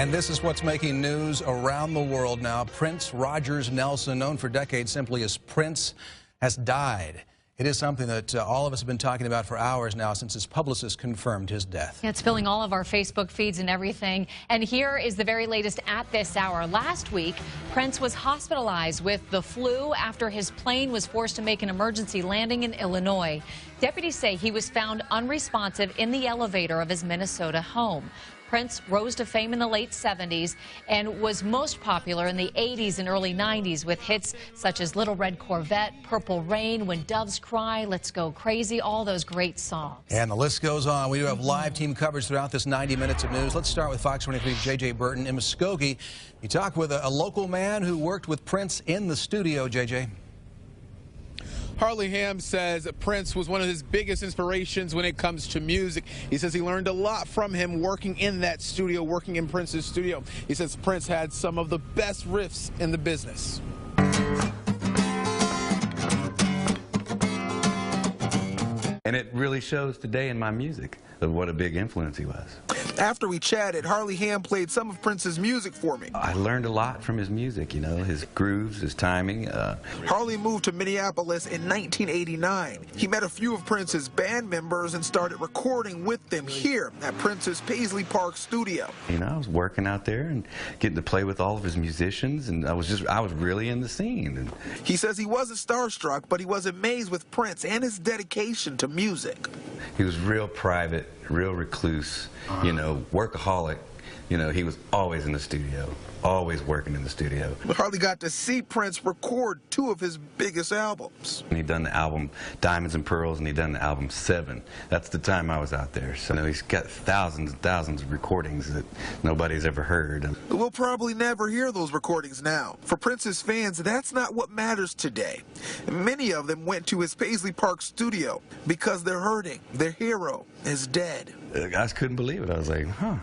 And this is what's making news around the world now. Prince Rogers Nelson, known for decades simply as Prince, has died. It is something that all of us have been talking about for hours now since his publicist confirmed his death. Yeah, it's filling all of our Facebook feeds and everything. And here is the very latest at this hour. Last week, Prince was hospitalized with the flu after his plane was forced to make an emergency landing in Illinois. Deputies say he was found unresponsive in the elevator of his Minnesota home. Prince rose to fame in the late 70s and was most popular in the 80s and early 90s with hits such as Little Red Corvette, Purple Rain, When Doves Cry, Let's Go Crazy, all those great songs. And the list goes on. We do have live team coverage throughout this 90 minutes of news. Let's start with Fox 23's J.J. Burton in Muskogee. You talk with a local man who worked with Prince in the studio, J.J. Harley Ham says Prince was one of his biggest inspirations when it comes to music. He says he learned a lot from him working in that studio, working in Prince's studio. He says Prince had some of the best riffs in the business. And it really shows today in my music of what a big influence he was. After we chatted, Harley Ham played some of Prince's music for me. I learned a lot from his music, you know, his grooves, his timing. Harley moved to Minneapolis in 1989. He met a few of Prince's band members and started recording with them here at Prince's Paisley Park studio. You know, I was working out there and getting to play with all of his musicians, and I was really in the scene. He says he wasn't starstruck, but he was amazed with Prince and his dedication to music. He was real private, real recluse, you know, workaholic. You know, he was always in the studio, always working in the studio. Harley got to see Prince record two of his biggest albums. And he done the album Diamonds and Pearls, and he done the album Seven. That's the time I was out there. So, you know, he's got thousands and thousands of recordings that nobody's ever heard. We'll probably never hear those recordings now. For Prince's fans, that's not what matters today. Many of them went to his Paisley Park studio because they're hurting. Their hero is dead. I just couldn't believe it. I was like, huh.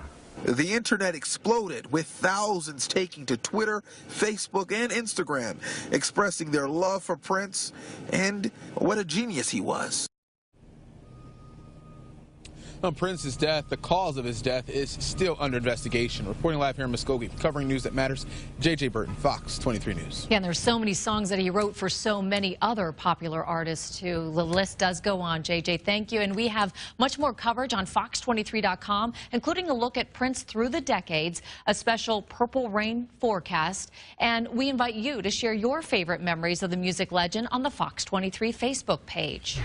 The internet exploded, with thousands taking to Twitter, Facebook, and Instagram, expressing their love for Prince and what a genius he was. On Prince's death, the cause of his death is still under investigation. Reporting live here in Muskogee, covering news that matters, J.J. Burton, Fox 23 News. Yeah, and there's so many songs that he wrote for so many other popular artists, too. The list does go on, J.J. Thank you. And we have much more coverage on Fox23.com, including a look at Prince through the decades, a special Purple Rain forecast. And we invite you to share your favorite memories of the music legend on the Fox 23 Facebook page.